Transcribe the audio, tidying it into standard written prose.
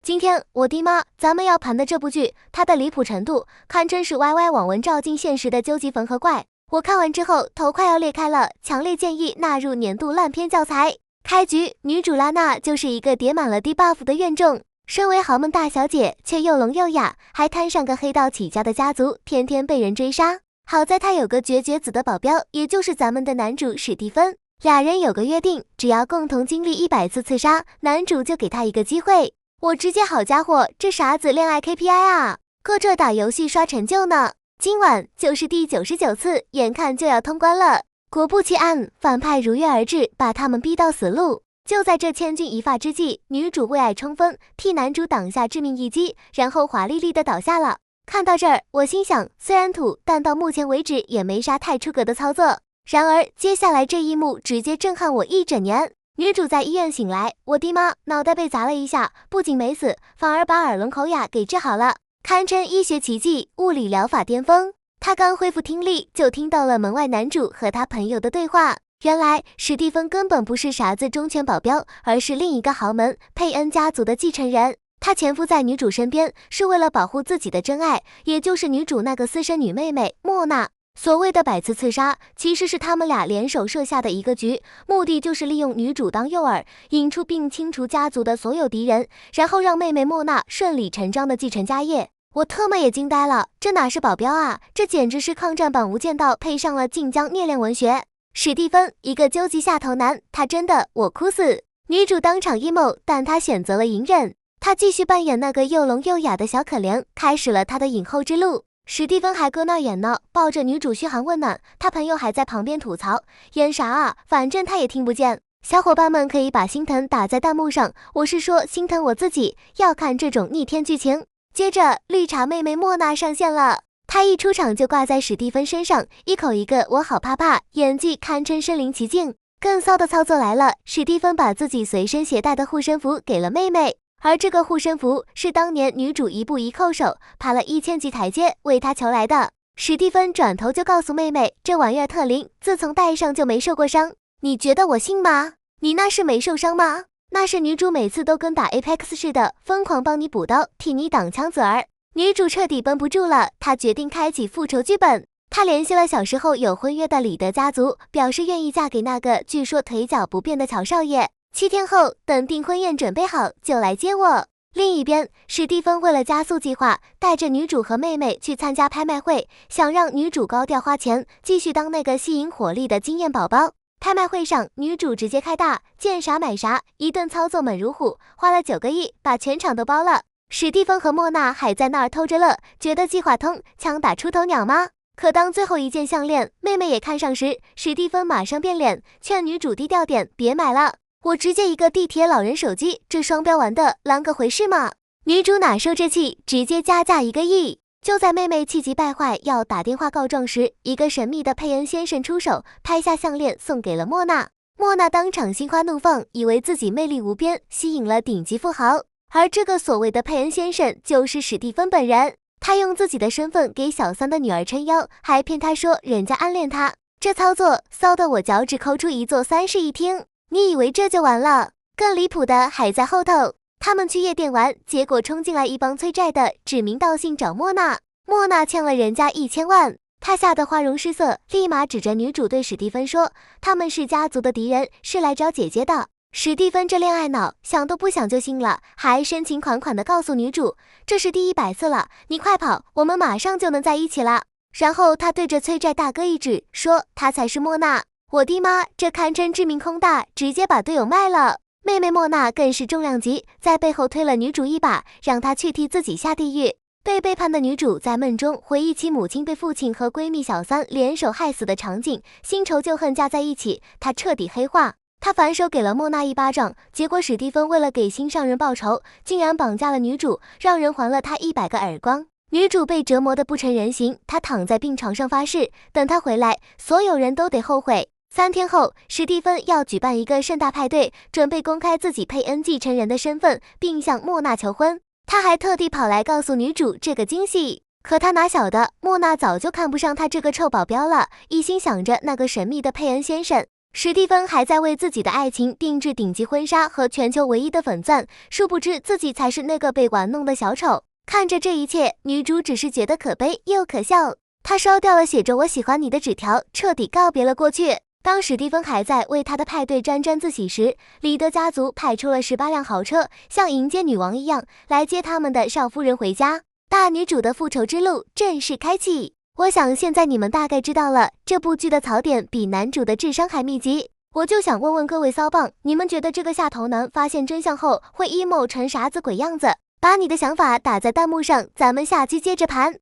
今天我弟妈咱们要盘的这部剧，它的离谱程度堪称是 YY 网文照进现实的究极缝合怪。我看完之后头快要裂开了，强烈建议纳入年度烂片教材。开局女主拉娜就是一个叠满了 debuff 的怨种，身为豪门大小姐却又聋又哑，还摊上个黑道起家的家族，天天被人追杀。好在她有个绝绝子的保镖，也就是咱们的男主史蒂芬。俩人有个约定，只要共同经历100次刺杀，男主就给他一个机会。我直接好家伙，这啥子恋爱 KPI 啊，搁这打游戏刷成就呢。今晚就是第99次，眼看就要通关了。果不其然，反派如约而至，把他们逼到死路。就在这千钧一发之际，女主为爱冲锋，替男主挡下致命一击，然后华丽丽的倒下了。看到这儿，我心想，虽然土，但到目前为止也没啥太出格的操作。然而接下来这一幕直接震撼我一整年。女主在医院醒来，我的妈，脑袋被砸了一下，不仅没死，反而把耳聋口哑给治好了，堪称医学奇迹，物理疗法巅峰。她刚恢复听力，就听到了门外男主和他朋友的对话。原来史蒂芬根本不是啥子忠犬保镖，而是另一个豪门佩恩家族的继承人。他潜伏在女主身边，是为了保护自己的真爱，也就是女主那个私生女妹妹莫娜。所谓的100次刺杀，其实是他们俩联手设下的一个局，目的就是利用女主当诱饵，引出并清除家族的所有敌人，然后让妹妹莫娜顺理成章的继承家业。我特么也惊呆了，这哪是保镖啊，这简直是抗战版无间道配上了晋江虐恋文学。史蒂芬一个究极下头男，他真的我哭死。女主当场 emo， 但他选择了隐忍，他继续扮演那个又聋又哑的小可怜，开始了他的影后之路。史蒂芬还搁那演呢，抱着女主嘘寒问暖，他朋友还在旁边吐槽，演啥啊，反正他也听不见。小伙伴们可以把心疼打在弹幕上，我是说心疼我自己，要看这种逆天剧情。接着绿茶妹妹莫娜上线了，她一出场就挂在史蒂芬身上，一口一个我好怕怕，演技堪称身临其境。更骚的操作来了，史蒂芬把自己随身携带的护身符给了妹妹，而这个护身符是当年女主一步一叩首爬了1000级台阶为她求来的。史蒂芬转头就告诉妹妹，这玩意儿特灵，自从戴上就没受过伤。你觉得我信吗？你那是没受伤吗？那是女主每次都跟打 Apex 似的，疯狂帮你补刀，替你挡枪子儿。女主彻底绷不住了，她决定开启复仇剧本。她联系了小时候有婚约的里德家族，表示愿意嫁给那个据说腿脚不便的乔少爷。7天后，等订婚宴准备好就来接我。另一边，史蒂芬为了加速计划，带着女主和妹妹去参加拍卖会，想让女主高调花钱，继续当那个吸引火力的经验宝宝。拍卖会上，女主直接开大，见啥买啥，一顿操作猛如虎，花了9个亿，把全场都包了。史蒂芬和莫娜还在那儿偷着乐，觉得计划通，枪打出头鸟吗？可当最后一件项链妹妹也看上时，史蒂芬马上变脸，劝女主低调点，别买了。我直接一个地铁老人手机，这双标玩的啷个回事嘛？女主哪受这气，直接加价1个亿。就在妹妹气急败坏要打电话告状时，一个神秘的佩恩先生出手，拍下项链送给了莫娜。莫娜当场心花怒放，以为自己魅力无边，吸引了顶级富豪。而这个所谓的佩恩先生就是史蒂芬本人。他用自己的身份给小三的女儿撑腰，还骗她说人家暗恋他。这操作骚得我脚趾抠出一座3室一厅。你以为这就完了？更离谱的还在后头。他们去夜店玩，结果冲进来一帮催债的，指名道姓找莫娜。莫娜欠了人家1000万，她吓得花容失色，立马指着女主对史蒂芬说，他们是家族的敌人，是来找姐姐的。史蒂芬这恋爱脑，想都不想就信了，还深情款款地告诉女主，这是第100次了，你快跑，我们马上就能在一起了。然后他对着催债大哥一指，说他才是莫娜。我的妈，这堪称致命空大，直接把队友卖了。妹妹莫娜更是重量级，在背后推了女主一把，让她去替自己下地狱。被背叛的女主在梦中回忆起母亲被父亲和闺蜜小三联手害死的场景，新仇旧恨加在一起，她彻底黑化。她反手给了莫娜一巴掌，结果史蒂芬为了给心上人报仇，竟然绑架了女主，让人还了她100个耳光。女主被折磨得不成人形，她躺在病床上发誓，等她回来，所有人都得后悔。3天后，史蒂芬要举办一个盛大派对，准备公开自己佩恩继承人的身份，并向莫娜求婚。他还特地跑来告诉女主这个惊喜。可他哪晓得，莫娜早就看不上他这个臭保镖了，一心想着那个神秘的佩恩先生。史蒂芬还在为自己的爱情定制顶级婚纱和全球唯一的粉钻，殊不知自己才是那个被玩弄的小丑。看着这一切，女主只是觉得可悲又可笑。她烧掉了写着“我喜欢你”的纸条，彻底告别了过去。当史蒂芬还在为他的派对沾沾自喜时，里德家族派出了18辆豪车，像迎接女王一样来接他们的少夫人回家。大女主的复仇之路正式开启。我想现在你们大概知道了，这部剧的槽点比男主的智商还密集。我就想问问各位骚棒，你们觉得这个下头男发现真相后会 emo 成啥子鬼样子？把你的想法打在弹幕上，咱们下期接着盘。